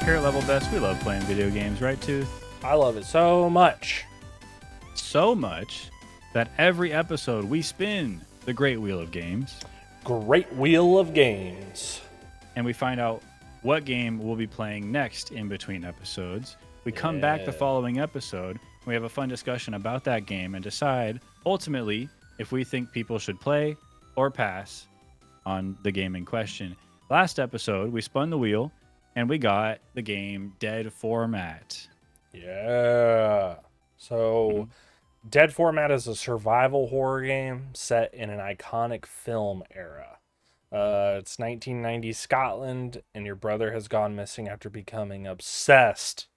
Here at Level Best, we love playing video games, right, Tooth? I love it so much. So much that every episode we spin the Great Wheel of Games. Great Wheel of Games. And we find out what game we'll be playing next in between episodes. We come back the following episode, and we have a fun discussion about that game and decide, ultimately, if we think people should play or pass on the game in question. Last episode, we spun the wheel, and we got the game Dead Format. Yeah. So, Dead Format is a survival horror game set in an iconic film era. It's 1990s Scotland, and your brother has gone missing after becoming obsessed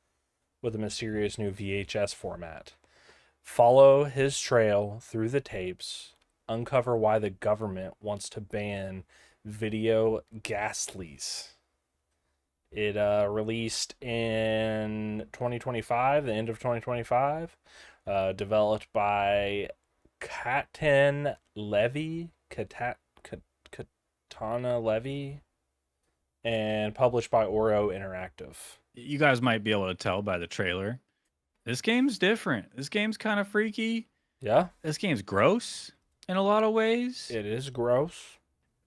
with a mysterious new VHS format. Follow his trail through the tapes, uncover why the government wants to ban video gas lease. It released in 2025, the end of 2025, developed by Katana Levy, and published by Oro Interactive. You guys might be able to tell by the trailer. This game's different. This game's kind of freaky. Yeah. This game's gross in a lot of ways. It is gross.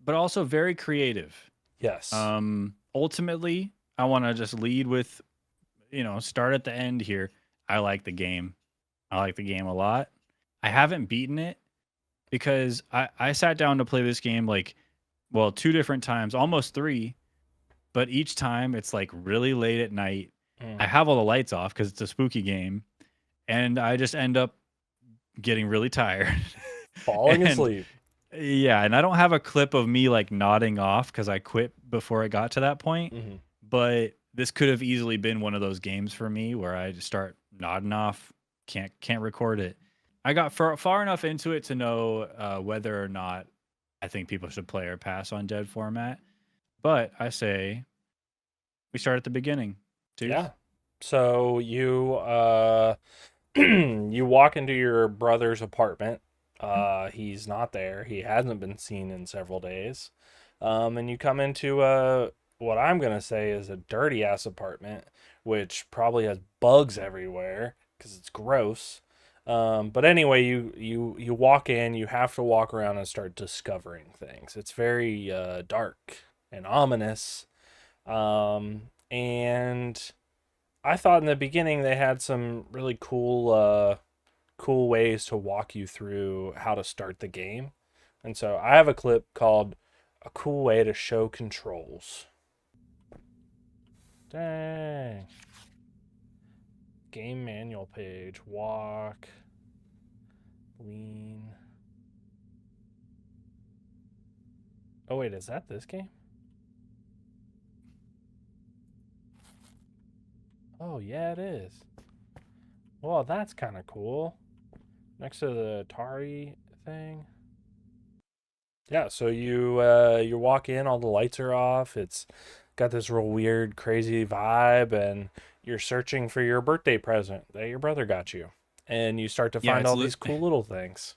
But also very creative. Yes. Ultimately, I want to just lead with, start at the end here. I like the game. I like the game a lot. I haven't beaten it because I sat down to play this game 2 different times, almost 3. But each time it's really late at night. I have all the lights off because it's a spooky game. And I just end up getting really tired. Falling asleep. Yeah, and I don't have a clip of me nodding off because I quit before it got to that point. But this could have easily been one of those games for me where I just start nodding off, can't record it. I got far enough into it to know whether or not I think people should play or pass on Dead Format. But I say we start at the beginning. Dude. Yeah. So you you walk into your brother's apartment. He's not there. He hasn't been seen in several days. And you come into what I'm gonna say is a dirty ass apartment, which probably has bugs everywhere because it's gross. But anyway, you walk in. You have to walk around and start discovering things. It's very dark and ominous. And I thought in the beginning they had some really cool ways to walk you through how to start the game. And so I have a clip called "A Cool Way to Show Controls." Dang. Game manual page. Walk. Lean. Oh wait, is that this game? Oh yeah, it is. Well, that's kind of cool. Next to the Atari thing. Yeah, so you walk in, all the lights are off. It's got this real weird, crazy vibe, and you're searching for your birthday present that your brother got you. And you start to find all these cool little things.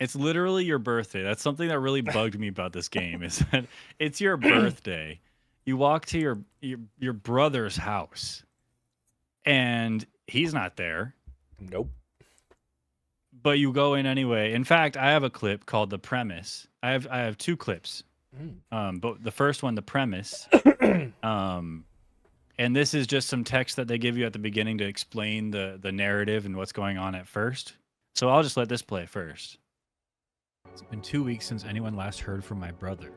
It's literally your birthday. That's something that really bugged me about this game is that it's your birthday. You walk to your brother's house. And he's not there. Nope. But you go in anyway. In fact, I have a clip called The Premise. I have 2 clips. But the first one, The Premise. And this is just some text that they give you at the beginning to explain the narrative and what's going on at first. So I'll just let this play first. It's been 2 weeks since anyone last heard from my brother.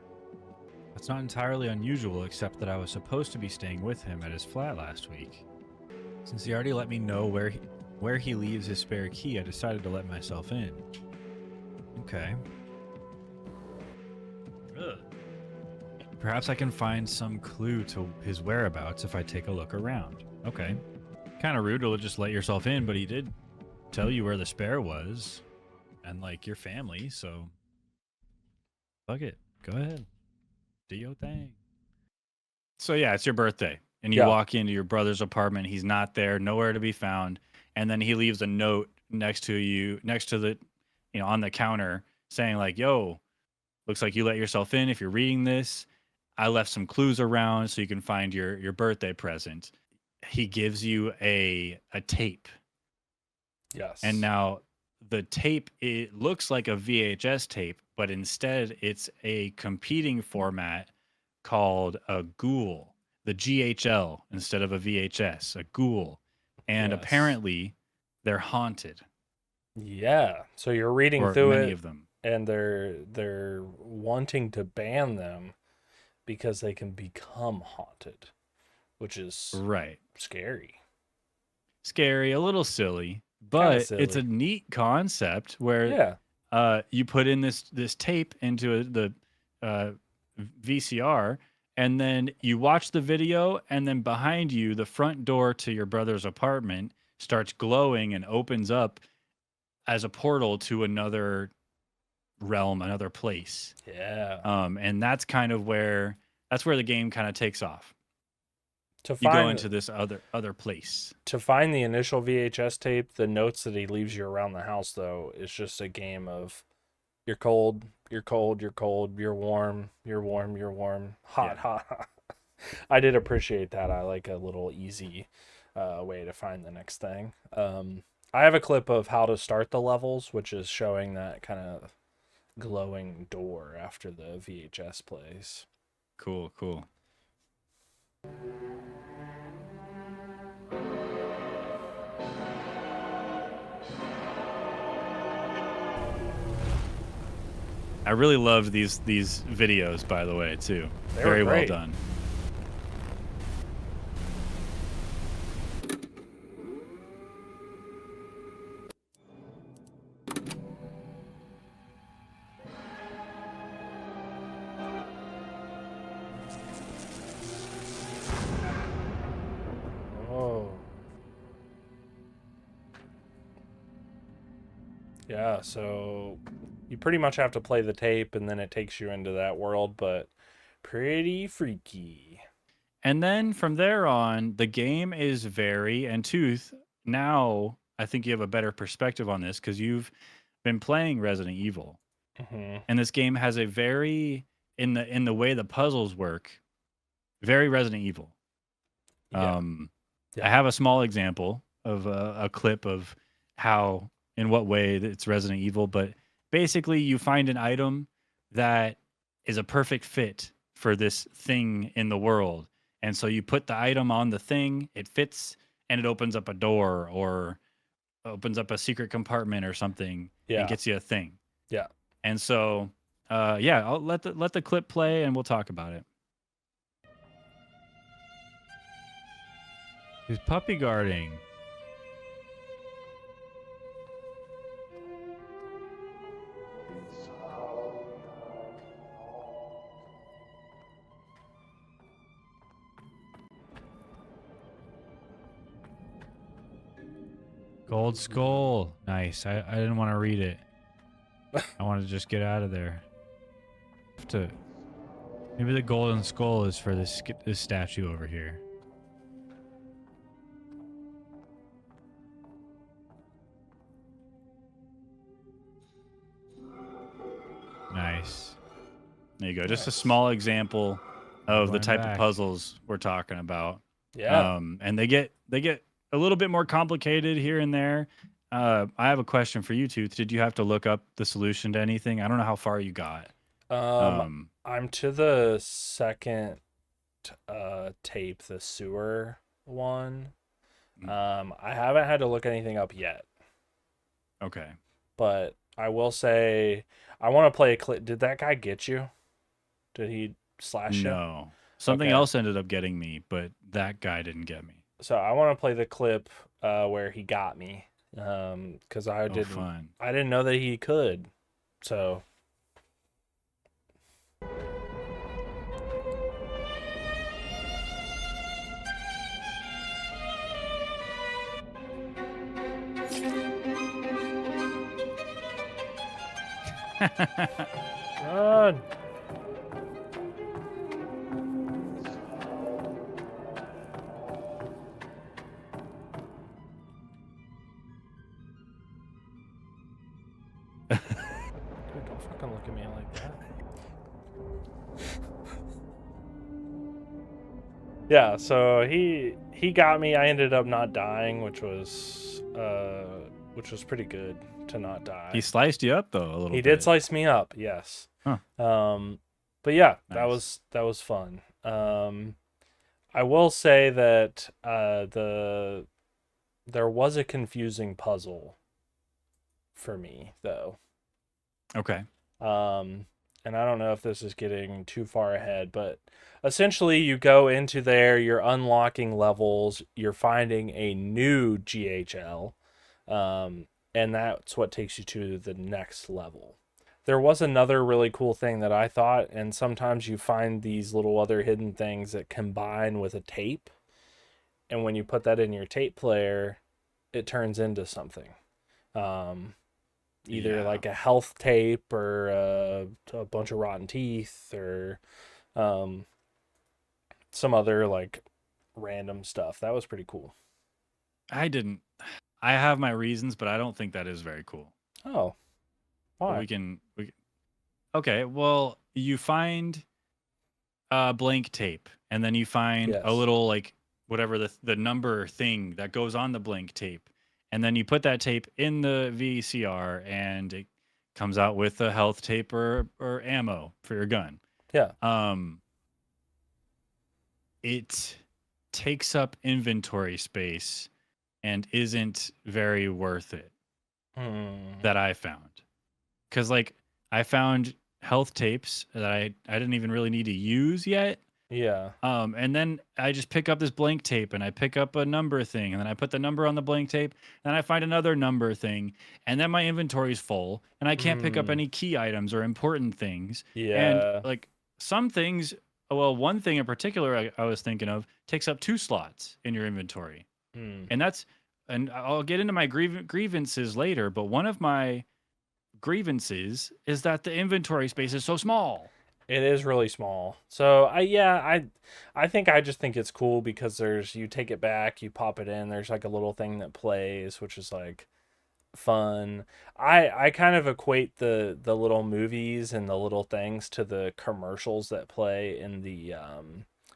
That's not entirely unusual, except that I was supposed to be staying with him at his flat last week. Since he already let me know where he leaves his spare key, I decided to let myself in. Okay. Ugh. Perhaps I can find some clue to his whereabouts if I take a look around. Okay. Kind of rude to just let yourself in, but he did tell you where the spare was. And your family, so fuck it. Go ahead. Do your thing. So yeah, it's your birthday. And you walk into your brother's apartment. He's not there, nowhere to be found. And then he leaves a note next to the, on the counter saying yo, looks like you let yourself in. If you're reading this, I left some clues around so you can find your birthday present. he gives you a tape. Yes. And now the tape, it looks like a VHS tape, but instead it's a competing format called a ghoul, the GHL instead of a VHS, a ghoul. And Yes. apparently they're haunted, Yeah. So you're reading or through many it, of them. and they're wanting to ban them because they can become haunted, which is Right. scary. Scary, a little silly, Kind of but it's a silly. neat concept where Yeah. you put in this tape into the uh, VCR, and then you watch the video, and then behind you, the front door to your brother's apartment starts glowing and opens up as a portal to another realm, another place. Yeah. And that's where the game kind of takes off. To You go find into this other place. to find the initial VHS tape, the notes that he leaves you around the house though is just a game of you're cold, you're cold, you're cold, you're warm, you're warm, you're warm, hot, Yeah. hot, hot. I did appreciate that. I like a little easy way to find the next thing. I have a clip of how to start the levels, which is showing that kind of glowing door after the VHS plays. Cool, cool. I really loved these videos, by the way, too. They were Very well great. done. Oh. Yeah, so you pretty much have to play the tape and then it takes you into that world, but pretty freaky. And then from there on, the game is and Tooth, now I think you have a better perspective on this because you've been playing Resident Evil. Hmm. And this game has a very in the way the puzzles work, very Resident Evil. Yeah. I have a small example of a clip of how, in what way it's Resident Evil, but basically you find an item that is a perfect fit for this thing in the world. And so you put the item on the thing, it fits, and it opens up a door or opens up a secret compartment or something and Yeah. gets you a thing. Yeah. And so, yeah, I'll let the clip play and we'll talk about it. He's puppy guarding. Gold skull. Nice. I didn't want to read it. I wanted to just get out of there. Maybe the golden skull is for this statue over here. Nice. There you go. Just a small example of the type of puzzles we're talking about. Yeah. And they get a little bit more complicated here and there. I have a question for you, Tooth. Did you have to look up the solution to anything? I don't know how far you got. I'm to the second tape, the sewer one. I haven't had to look anything up yet, Okay. but I will say I want to play a clip. Did that guy get you? Did he slash you? No. Something Okay. else ended up getting me, but that guy didn't get me. So I want to play the clip where he got me, because I Fun. didn't know that he could. So run. Dude, don't fucking look at me like that. Yeah, so he got me. I ended up not dying, which was pretty good to not He die. sliced you up though a little He did bit. slice me up, yes. Huh. But yeah, Nice. that was fun. I will say that there was a confusing puzzle for me though. Okay. Um, and I don't know if this is getting too far ahead, but essentially you go into there, you're unlocking levels, you're finding a new GHL, and that's what takes you to the next level. There was another really cool thing that I thought, and sometimes you find these little other hidden things that combine with a tape, and when you put that in your tape player, it turns into something. Um, Either Yeah. like a health tape or a bunch of rotten teeth or um, some other like random stuff. That was pretty cool. I didn't. I have my reasons, but I don't think that is very cool. Oh, But why? we okay, well, you find blank tape and then you find a Yes. little like whatever the number thing that goes on the blank tape. And then you put that tape in the VCR and it comes out with a health tape or ammo for your gun. Yeah. Um it takes up inventory space and isn't very worth it Hmm. that I found. Cuz like I found health tapes that I didn't even really need to use yet. Yeah. And then I just pick up this blank tape and I pick up a number thing and then I put the number on the blank tape and I find another number thing and then my inventory's full and I can't pick up Hmm. any key items or important things. And Yeah. like some things, well, one thing in particular I was thinking of takes up 2 slots in your inventory. Hmm. And that's, and I'll get into my grievances later, but one of my grievances is that the inventory space is so small. It is really small. So I think I just think it's cool because there's you take it back, you pop it in, there's like a little thing that plays, which is like fun. I kind of equate the little movies and the little things to the commercials that play in the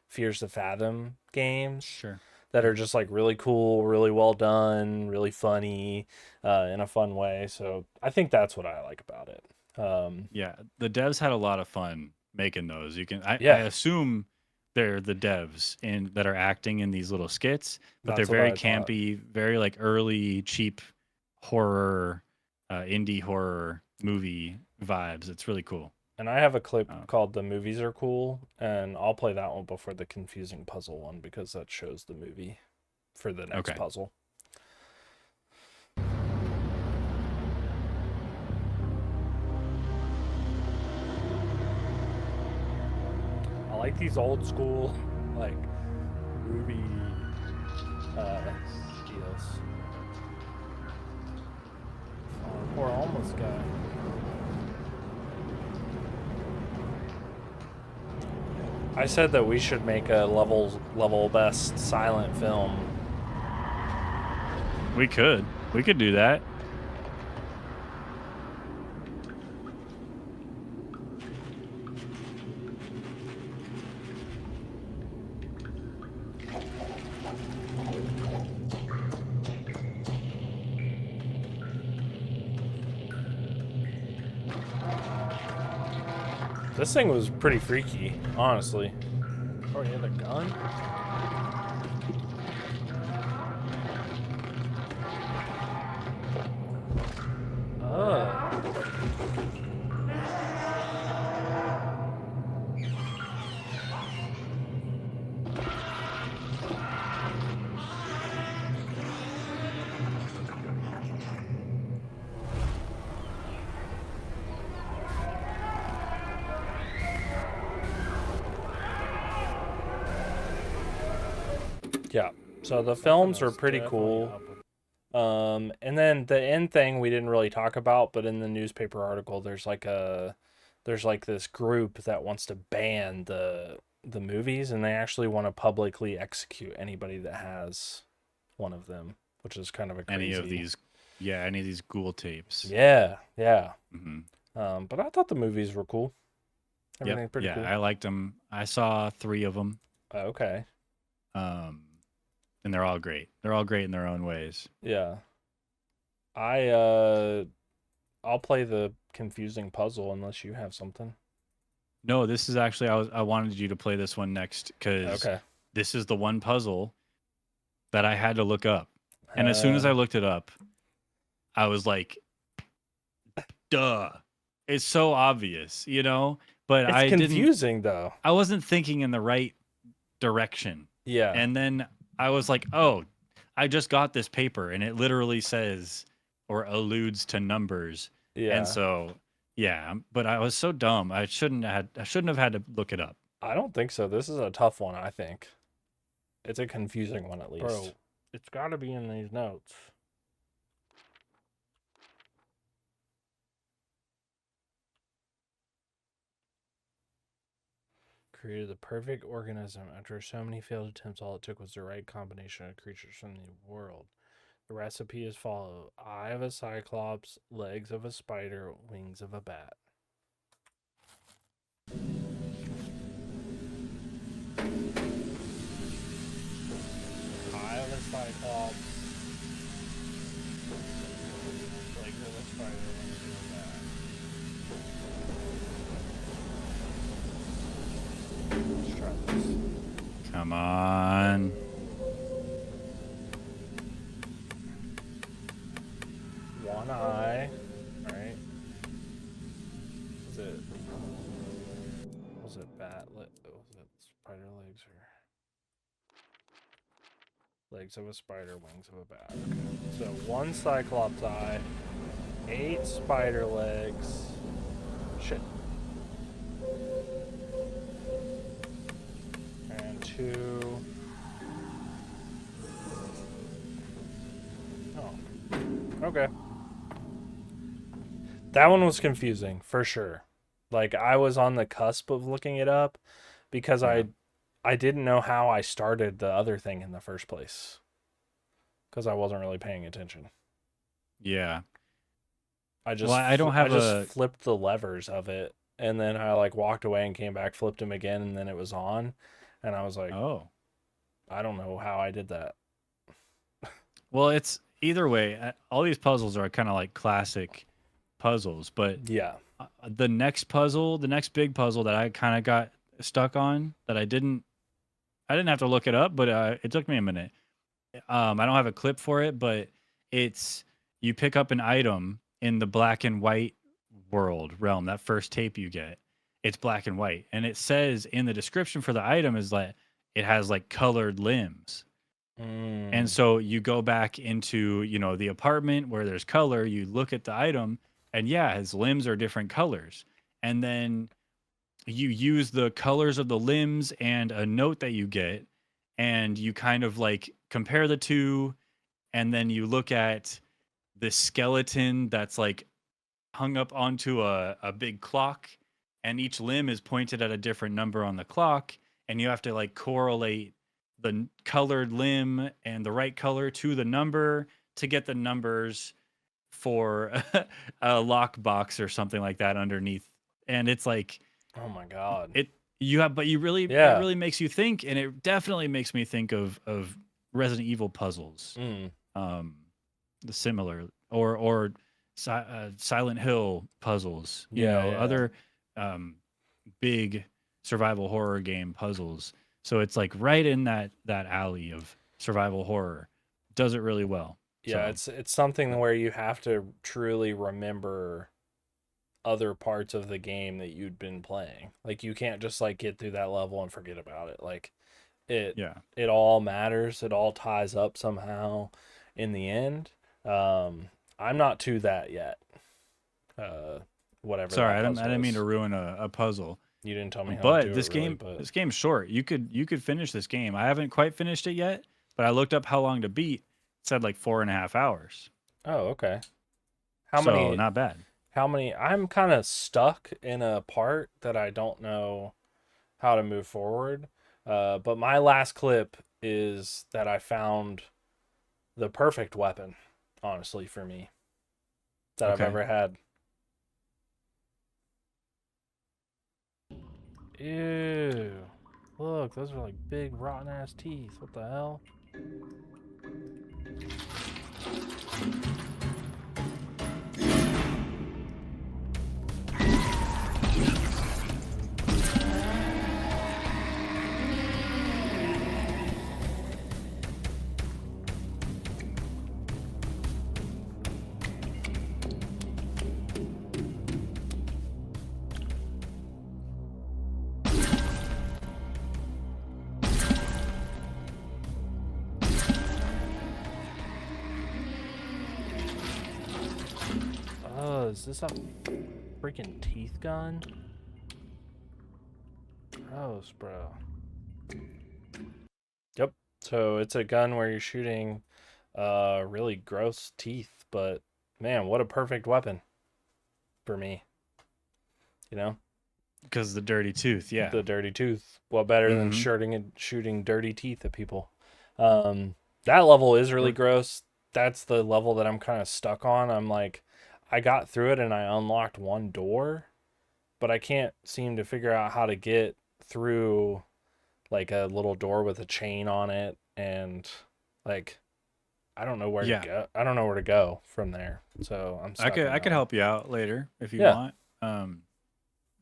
Fears to Fathom games Sure. that Yeah. are just like really cool, really well done, really funny, in a fun way. So I think that's what I like about it. Yeah, the devs had a lot of fun making those. You can I Yeah, assume they're the devs in that are acting in these little skits, but they're that's what very I thought. campy, very like early cheap horror, indie horror movie vibes. It's really cool. And I have a clip Uh, called "The Movies Are Cool," and I'll play that one before the confusing puzzle one because that shows the movie for the next okay. puzzle. I like these old school, like movie deals. Oh, poor homeless guy. I said that we should make a level best silent film. We could do that. This thing was pretty freaky, honestly. Oh, he had a gun? Oh. Yeah. So the films are pretty cool. And then the end thing we didn't really talk about, but in the newspaper article, there's like this group that wants to ban the movies, and they actually want to publicly execute anybody that has one of them, which is kind of a Any of crazy. these, yeah, any of these ghoul tapes. Yeah, yeah. Hmm. But I thought the movies were cool. Yep. Everything pretty Yeah, cool. I liked them. I saw 3 of them. Okay. And they're all great. They're all great in their own ways. Yeah. I'll play the confusing puzzle unless you have something. No, this is actually I wanted you to play this one next because Okay. this is the one puzzle that I had to look up. And as soon as I Uh, looked it up, I was like, duh. It's so obvious, you know? But it's confusing though. I wasn't thinking in the right direction. Yeah. And then I was like, oh, I just got this paper and it literally says or alludes to numbers. And Yeah. so, yeah, but I was so dumb. I shouldn't have had to look it up. I don't think so. This is a tough one, I think. It's a confusing one at least. Bro, it's got to be in these notes. Created the perfect organism. After so many failed attempts, all it took was the right combination of creatures from the world. The recipe is follow: eye of a cyclops, legs of a spider, wings of a bat. Eye of a cyclops, legs of a spider, wings of a bat. Let's try this. Come on. One eye, right? Was it bat? Was it spider legs or legs of a spider, wings of a bat? Okay. So one cyclops eye, 8 spider legs. Shit. And 2. Oh. Okay. That one was confusing for sure. Like I was on the cusp of looking it up because Yeah. I didn't know how I started the other thing in the first place because I wasn't really paying attention. Yeah. I just Well, I don't have I just a flipped the levers of it and then I like walked away and came back, flipped them again, and then it was on, and I was like, oh. I don't know how I did that. Well, it's either way. All these puzzles are kind of like classic puzzles, but Yeah. the next puzzle, the next big puzzle that I kind of got stuck on that I didn't have to look it up, but it took me a minute. I don't have a clip for it, but it's you pick up an item in the black and white world realm. That first tape you get, it's black and white, and it says in the description for the item is that it has like colored limbs. And so you go back into, the apartment where there's color, you look at the item, and yeah, his limbs are different colors. And then you use the colors of the limbs and a note that you get, and you kind of like compare the two, and then you look at the skeleton that's like hung up onto a big clock, and each limb is pointed at a different number on the clock, and you have to like correlate the colored limb and the right color to the number to get the numbers for a lockbox or something like that underneath. And it's like Oh my god. it you have, but you really it Yeah. really makes you think, and it definitely makes me think of Resident Evil puzzles, the similar or Silent Hill puzzles, Yeah. other big survival horror game puzzles. So it's like right in that alley of survival horror. Does it really well. Yeah, So, it's something where you have to truly remember other parts of the game that you'd been playing. Like you can't just like get through that level and forget about it. Like it yeah. it all matters. It all ties up somehow in the end. I'm not to that yet. Whatever. Sorry, that I puzzle didn't mean to is. ruin a puzzle. You didn't tell me how to But do this it really, game but this game's short. You could finish this game. I haven't quite finished it yet, but I looked up how long to beat. It said like 4.5 hours. oh, okay. How So many not bad. I'm kind of stuck in a part that I don't know how to move forward. But my last clip is that I found the perfect weapon, honestly, for me that I've Okay. ever had. Ew. Look, look, those are like big rotten ass teeth. What the hell? Oh, is this a freaking teeth gun? Gross, bro. Yep. So it's a gun where you're shooting really gross teeth, but man, what a perfect weapon for me. You know? Because the dirty tooth, yeah. The dirty tooth. What better than shooting dirty teeth at people? That level is really gross. That's the level that I'm kind of stuck on. I'm like, I got through it and I unlocked one door, but I can't seem to figure out how to get through like a little door with a chain on it, and like I don't know where to go. I don't know where to go from there. So I'm stuck. I could help you out later if you Yeah. want.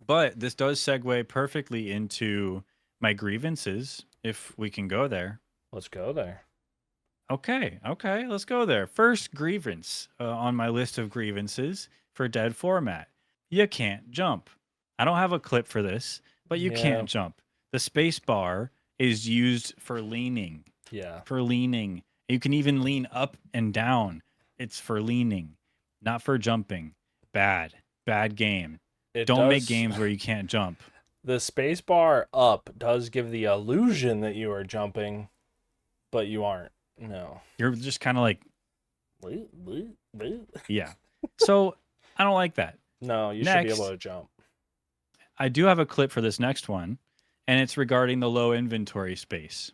But this does segue perfectly into my grievances, if we can go there. Let's go there. Okay, let's go there. First grievance on my list of grievances for dead format. You can't jump. I don't have a clip for this, but you can't jump. The space bar is used for leaning. Yeah. For leaning. You can even lean up and down. It's for leaning, not for jumping. Bad game. Don't make games where you can't jump. The space bar up does give the illusion that you are jumping, but you aren't. No. You're just kind of like, yeah. So I don't like that. No, you should be able to jump. I do have a clip for this next one, and it's regarding the low inventory space.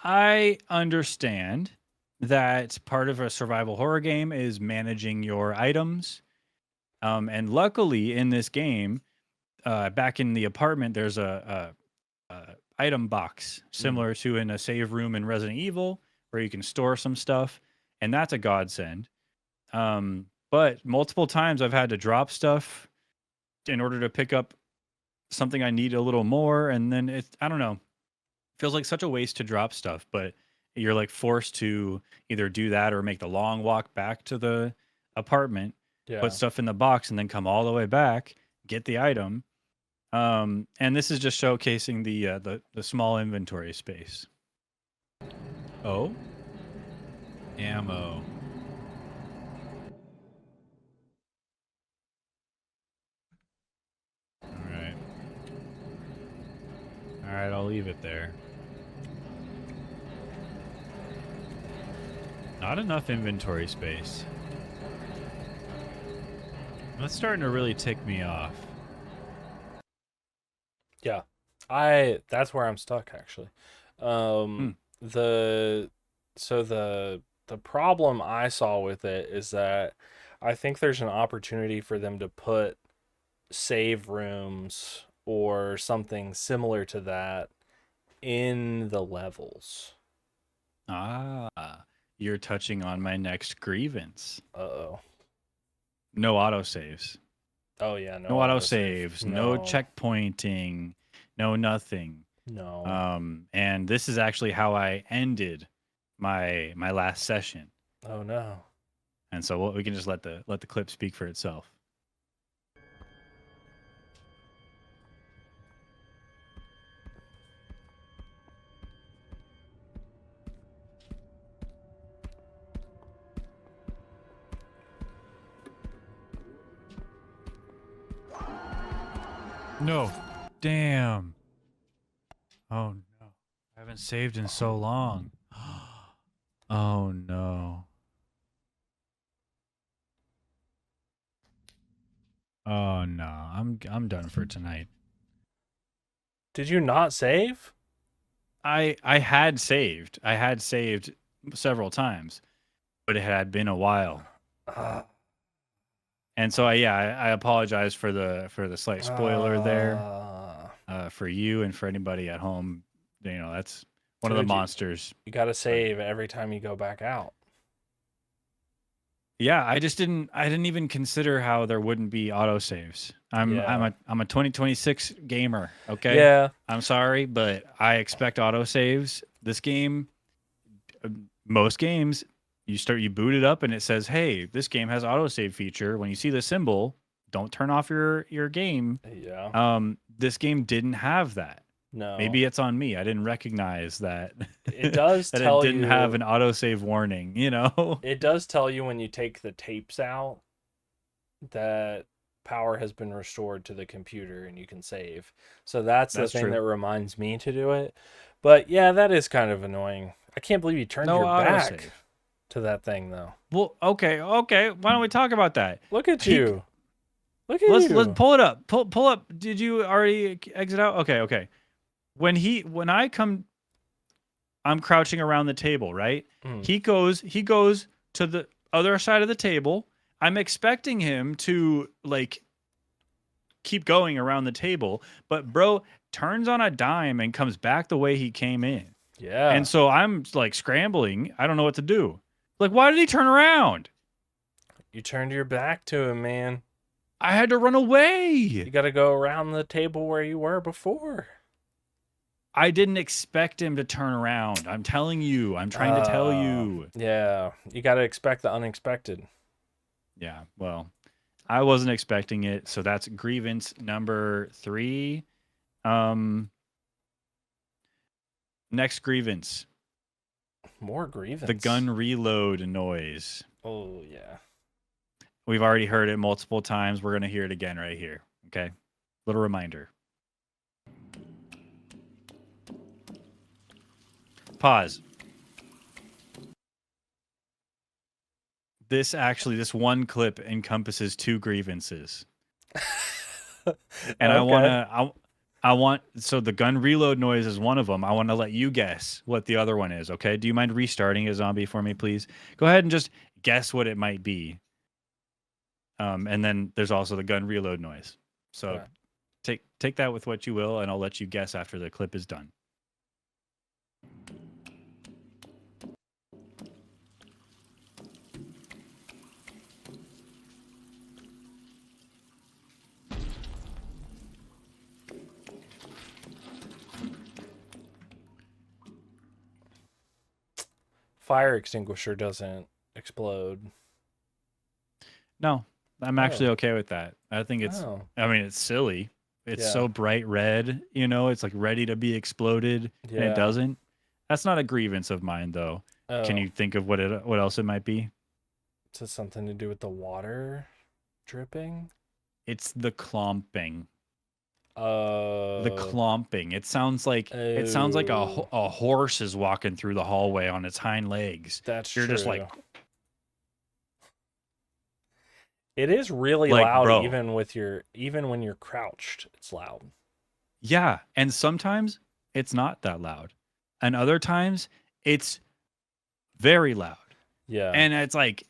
I understand that part of a survival horror game is managing your items. And luckily in this game, back in the apartment, there's a item box similar to in a save room in Resident Evil where you can store some stuff, and that's a godsend. But multiple times I've had to drop stuff in order to pick up something I need a little more, and then I don't know, feels like such a waste to drop stuff, but you're like forced to either do that or make the long walk back to the apartment, put stuff in the box, and then come all the way back, get the item. And this is just showcasing the small inventory space. Oh, ammo. All right, I'll leave it there. Not enough inventory space. That's starting to really tick me off. Yeah. That's where I'm stuck actually. The problem I saw with it is that I think there's an opportunity for them to put save rooms or something similar to that in the levels. You're touching on my next grievance. Uh-oh. No autosaves. Oh yeah, no autosaves, no checkpointing, no nothing. No. And this is actually how I ended my last session. Oh no. And so we can just let the clip speak for itself. No. Damn. Oh no. I haven't saved in so long. Oh no. Oh no. I'm done for tonight. Did you not save? I had saved. I had saved several times, but it had been a while. And so I apologize for the slight spoiler there. for you and for anybody at home. You know, that's one of the Dude, monsters. You got to save every time you go back out. Yeah, I didn't even consider how there wouldn't be autosaves. I'm Yeah. a 2026 gamer, okay? Yeah. I'm sorry, but I expect autosaves. This game, most games, you boot it up and it says, "Hey, this game has autosave feature." When you see the symbol, don't turn off your game. Yeah. This game didn't have that. No. Maybe it's on me. I didn't recognize that. It does that tell it didn't have you- an autosave warning, you know? It does tell you when you take the tapes out that power has been restored to the computer and you can save. So that's the thing true. that reminds me to do it. But yeah, that is kind of annoying. I can't believe you turned No your back autosave. to that thing though. Well, okay. Why don't we talk about that? Look at He- you. Look at Let's you. pull it up. Pull up. Did you already exit out? Okay. When I'm crouching around the table, right? Mm. He goes to the other side of the table. I'm expecting him to like keep going around the table, but bro turns on a dime and comes back the way he came in. Yeah. And so I'm like scrambling. I don't know what to do. Like, why did he turn around? You turned your back to him, man. I had to run away. You got to go around the table where you were before. I didn't expect him to turn around. I'm telling you. I'm trying to tell you. Yeah. You got to expect the unexpected. Yeah, well, I wasn't expecting it. So that's grievance number 3. Next grievance. More grievance. The gun reload noise. Oh, yeah. We've already heard it multiple times. We're going to hear it again right here. Okay? Little reminder. Pause. This one clip encompasses 2 grievances. And Okay. so the gun reload noise is one of them. I want to let you guess what the other one is, okay? Do you mind restarting a zombie for me, please? Go ahead and just guess what it might be. And then there's also the gun reload noise. So take that with what you will, and I'll let you guess after the clip is done. Fire extinguisher doesn't explode. No, I'm actually okay with that. I think Oh. I mean, it's silly. It's Yeah. so bright red, you know, it's like ready to be exploded, and Yeah. it doesn't. That's not a grievance of mine, though. Can Oh. you think of what else it might be? Is it something to do with the water dripping? It's the clomping. Oh. The clomping. It sounds like Oh. a horse is walking through the hallway on its hind legs. That's You're true. just like, It is really Like, loud bro. even when you're crouched. It's loud. yeah. And sometimes it's not that loud, and other times it's very loud. Yeah. And it's like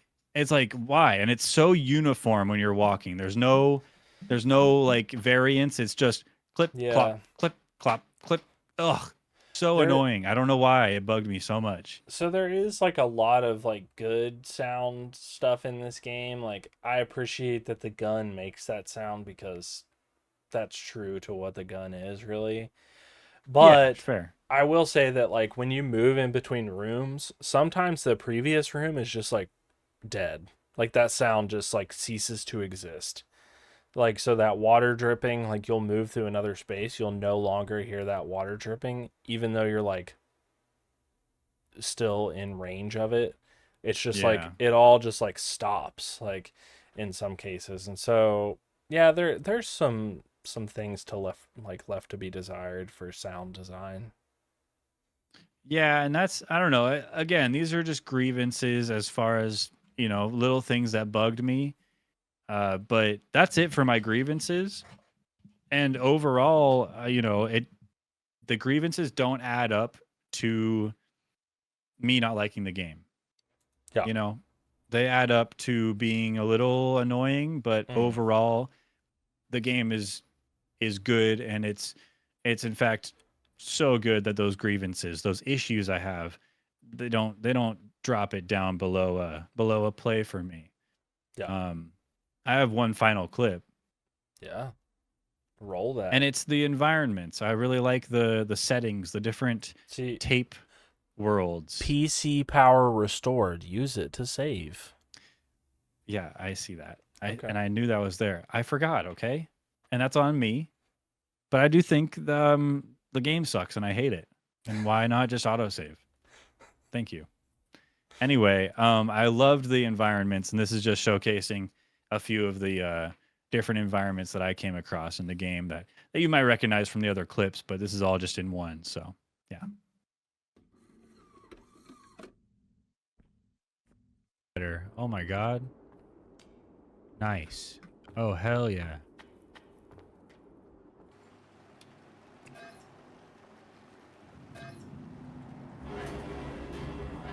why? And it's so uniform when you're walking. There's no like variance. It's just clip, Yeah. clop, clip, clop, clip. Ugh, so There- annoying. I don't know why it bugged me so much. So there is like a lot of like good sound stuff in this game. Like I appreciate that the gun makes that sound because that's true to what the gun is really. Yeah, But fair. I will say that like when you move in between rooms, sometimes the previous room is just like dead. Like that sound just like ceases to exist. Like so that water dripping, like you'll move through another space, you'll no longer hear that water dripping even though you're like still in range of it. It's just like Yeah. it all just like stops like in some cases. And so yeah, there's some things to left to be desired for sound design. Yeah, and that's I don't know. Again, these are just grievances as far as, you know, little things that bugged me. But that's it for my grievances. And overall, you know, the grievances don't add up to me not liking the game. Yeah. You know, they add up to being a little annoying, but Mm. overall, the game is good, and It's in fact so good that those grievances, those issues I have, they don't drop it down below a play for me. Yeah. I have one final clip, Yeah. Roll that. and it's the environments. I really like the settings, the different See, tape worlds. PC power restored. Use it to save. Yeah, I see that. Okay. And I knew that was there. I forgot, okay? And that's on me. But I do think the game sucks and I hate it. And why not just autosave? Thank you. Anyway, I loved the environments, and this is just showcasing a few of the different environments that I came across in the game that you might recognize from the other clips, but this is all just in one. So, yeah. Oh my God. Nice. Oh, hell yeah.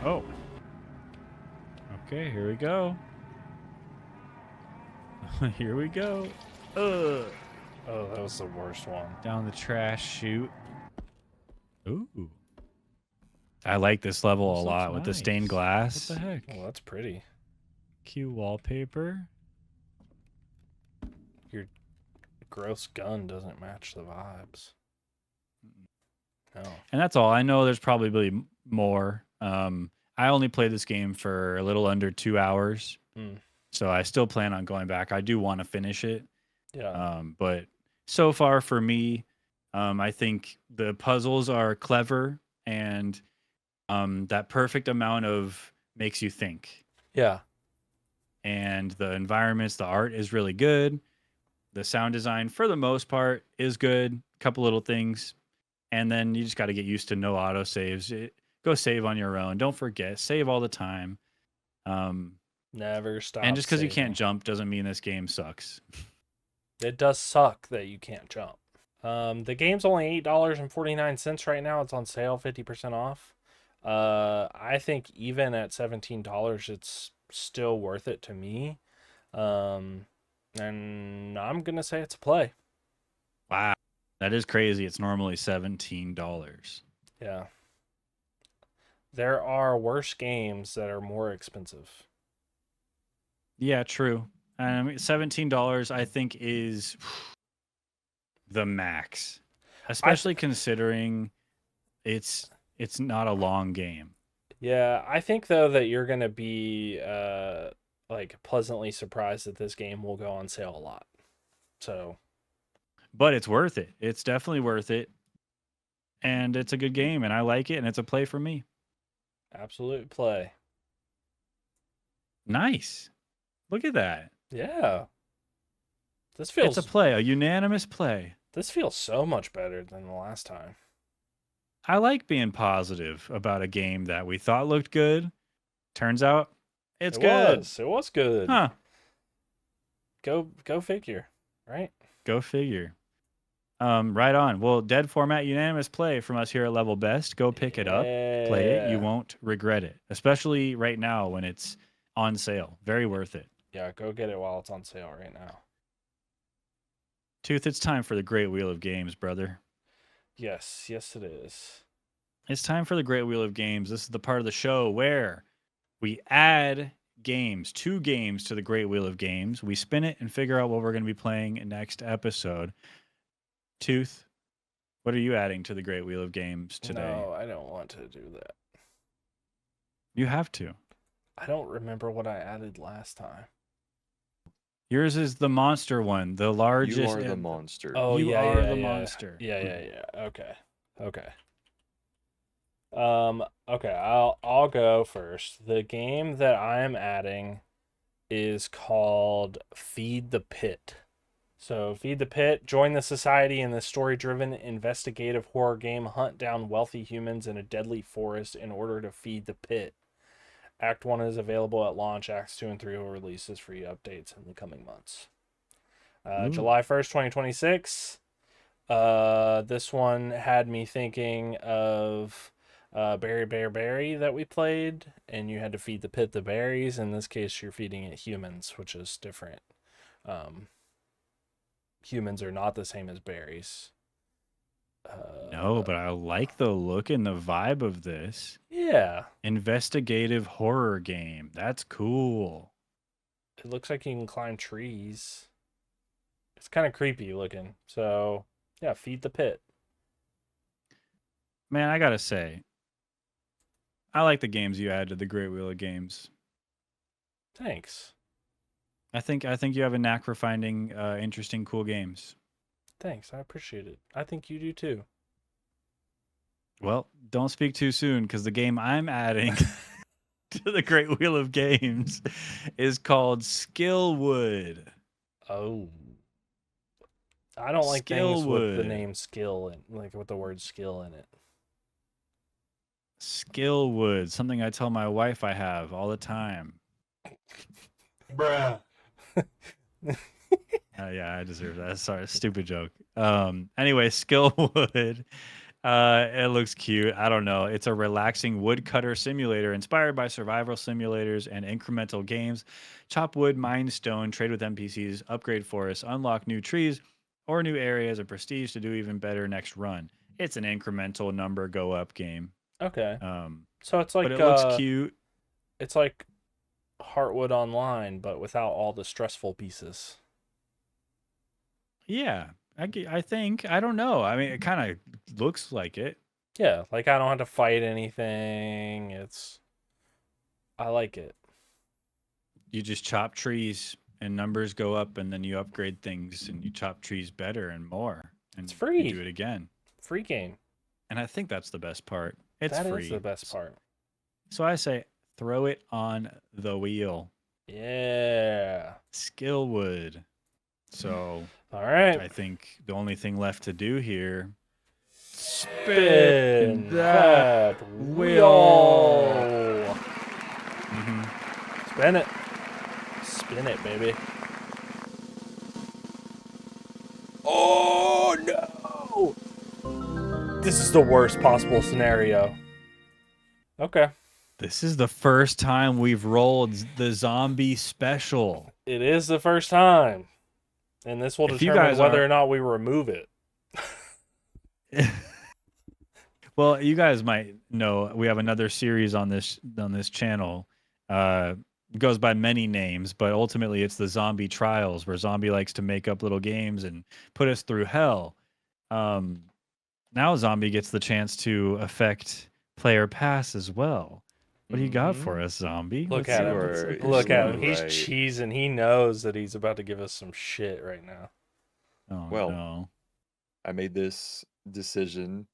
Oh. Okay, here we go. Here we go. Ugh. Oh, that was the worst one. Down the trash chute. Ooh. I like this level This a looks lot with the stained nice. glass. What the heck? Oh, that's pretty. Cute wallpaper. Your gross gun doesn't match the vibes. No. And that's all. I know there's probably more. I only played this game for a little under 2 hours. So I still plan on going back. I do want to finish it. Yeah. But so far for me, I think the puzzles are clever and that perfect amount of makes you think. Yeah. And the environments, the art is really good. The sound design, for the most part, is good. A couple little things. And then you just got to get used to no auto saves. Go save on your own. Don't forget, save all the time. Never stop. And just because you saving. can't jump doesn't mean this game sucks. It does suck that you can't jump. The game's only $8.49 right now. It's on sale, 50% off. I think even at $17, it's still worth it to me. And I'm gonna say it's a play. Wow. That is crazy. It's normally $17. Yeah. There are worse games that are more expensive. Yeah, true. $17 I think is the max. Especially considering it's not a long game. Yeah, I think though that you're gonna be like pleasantly surprised that this game will go on sale a lot. So, But it's worth it. It's definitely worth it. And it's a good game and I like it and it's a play for me. absolute play. Nice. Look at that. Yeah. This feels It's a play, a unanimous play. this feels so much better than the last time. I like being positive about a game that we thought looked good. Turns out it's good. It was good. Huh. Go figure, right? Go figure. Right on. Well, dead format unanimous play from us here at Level Best. Go pick it up, play it. You Yeah. won't regret it, especially right now when it's on sale. Very worth it. Yeah, go get it while it's on sale right now. Tooth, it's time for the Great Wheel of Games, brother. Yes, it is. It's time for the Great Wheel of Games. This is the part of the show where we add games, 2 games to the Great Wheel of Games. We spin it and figure out what we're going to be playing in next episode. Tooth, what are you adding to the Great Wheel of Games today? No, I don't want to do that. You have to. I don't remember what I added last time. Yours is the monster one, the largest. You are the monster. Oh, You yeah, are yeah, the yeah. monster. Yeah. Okay. Okay, I'll go first. The game that I am adding is called Feed the Pit. So, Feed the Pit, join the society in this story-driven investigative horror game. Hunt down wealthy humans in a deadly forest in order to feed the pit. Act 1 is available at launch. Acts 2 and 3 will release as free updates in the coming months. July 1st, 2026. This one had me thinking of Berry that we played, and you had to feed the pit the berries. In this case, you're feeding it humans, which is different. Humans are not the same as berries. No, but I like the look and the vibe of this. Yeah. Investigative horror game. That's cool. It looks like you can climb trees. It's kind of creepy looking. So, yeah, feed the pit. Man, I gotta say, I like the games you add to the Great Wheel of Games. Thanks. I think you have a knack for finding interesting, cool games. Thanks. I appreciate it. I think you do too. Well, don't speak too soon because the game I'm adding to the Great Wheel of Games is called Skillwood. Oh. I don't like things with the Skillwood. name skill and like with the word skill in it. Skillwood, something I tell my wife I have all the time. Bruh. Yeah, I deserve that. Sorry, stupid joke. Anyway, Skillwood. It looks cute. I don't know. It's a relaxing woodcutter simulator inspired by survival simulators and incremental games. Chop wood, mine stone, trade with NPCs, upgrade forests, unlock new trees or new areas of prestige to do even better next run. It's an incremental number go up game. Okay. Um, So it's but like it looks cute. it's like Heartwood Online, but without all the stressful pieces. Yeah, I think. I don't know. I mean, it kind of looks like it. Yeah, like I don't have to fight anything. I like it. You just chop trees and numbers go up, and then you upgrade things and you chop trees better and more. And It's free. you do it again. Free game. And I think that's the best part. It's That free. is the best part. So I say throw it on the wheel. Yeah. Skillwood. So All right. I think the only thing left to do here, Spin that wheel. Mhm. Spin it. Spin it, baby. Oh no! This is the worst possible scenario. Okay. This is the first time we've rolled the zombie special. It is the first time. And this will If you determine guys whether are- or not we remove it. Well, you guys might know we have another series on this channel. It goes by many names, but ultimately it's the Zombie Trials, where Zombie likes to make up little games and put us through hell. Now Zombie gets the chance to affect player pass as well. What do you got for us, Zombie? Look Let's at see him. what's Sure, up. Look at him. Right. He's cheesing. He knows that he's about to give us some shit right now. Oh, Well, no. I made this decision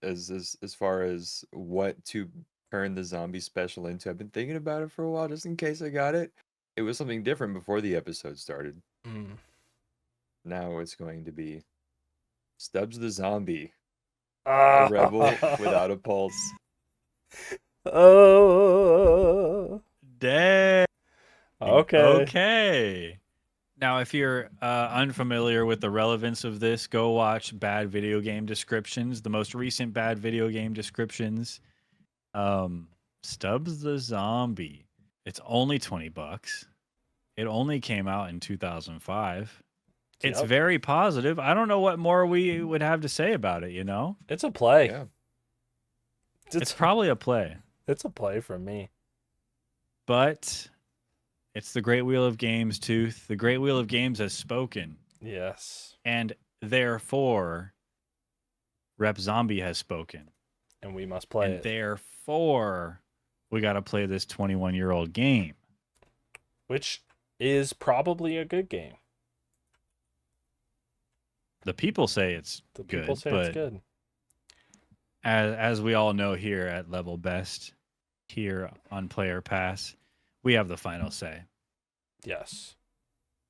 as far as what to turn the zombie special into. I've been thinking about it for a while, just in case I got it. It was something different before the episode started. Mm. Now it's going to be Stubbs the Zombie, Ah. a rebel without a pulse. Oh. Dang. Okay. Okay. Now, if you're unfamiliar with the relevance of this, go watch bad video game descriptions. The most recent bad video game descriptions. Stubbs the Zombie. It's only $20. It only came out in 2005. It's Yep. very positive. I don't know what more we would have to say about it, you know? It's a play. Yeah. It's probably a play, It's a play from me. but it's the Great Wheel of Games, Tooth. The Great Wheel of Games has spoken. Yes. And therefore, Rep Zombie has spoken. And we must play And it. therefore, we got to play this 21-year-old game. Which is probably a good game. The people say it's The good, people say but it's good. as we all know here at Level Best, here on Player Pass, we have the final say. Yes.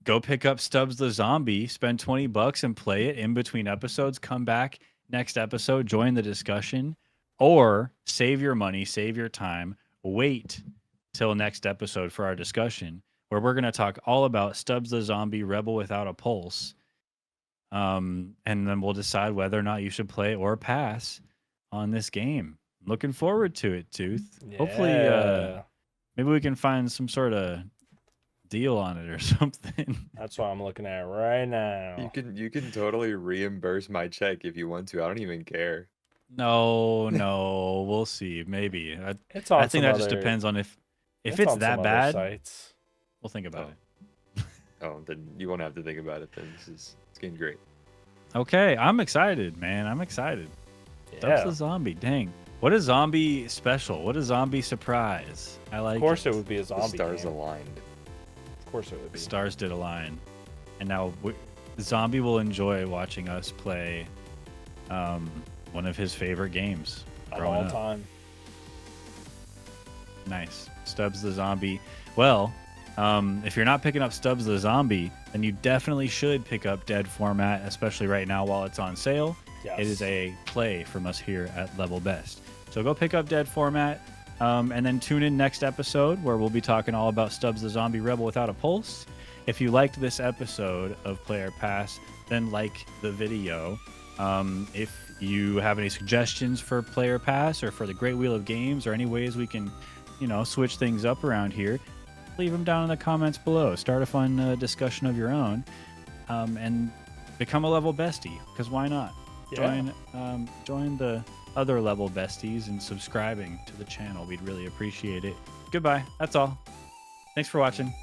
Go pick up Stubbs the Zombie, spend $20 and play it in between episodes. Come back next episode, join the discussion, or save your money, save your time, wait till next episode for our discussion, where we're going to talk all about Stubbs the Zombie, Rebel Without a Pulse. And then we'll decide whether or not you should play or pass on this game. Looking forward to it, Tooth. Hopefully, Yeah. maybe we can find some sort of deal on it or something. That's what I'm looking at right now. You can totally reimburse my check if you want to. I don't even care. No, we'll see. Maybe. It's on I think some that just other- depends on if it's on that some other bad. sites. We'll think about Oh. it. Oh, then you won't have to think about it. Then it's getting great. Okay, I'm excited, man. I'm excited. Stubbs Yeah. the zombie. Dang. What a zombie special. What a zombie surprise. I like Of course, it would be a The zombie stars game. aligned. Of course, it would The be. stars did align. And now Zombie will enjoy watching us play one of his favorite games. Of growing all up. time. Nice. Stubbs the Zombie. Well, if you're not picking up Stubbs the Zombie, then you definitely should pick up Dead Format, especially right now while it's on sale. Yes. It is a play from us here at Level Best. So go pick up Dead Format, and then tune in next episode where we'll be talking all about Stubbs the Zombie Rebel Without a Pulse. If you liked this episode of Player Pass, then like the video. If you have any suggestions for Player Pass or for the Great Wheel of Games or any ways we can, switch things up around here, leave them down in the comments below. Start a fun discussion of your own, and become a level bestie, because why not? Yeah. Join the other level besties and subscribing to the channel. We'd really appreciate it. Goodbye. That's all. Thanks for watching.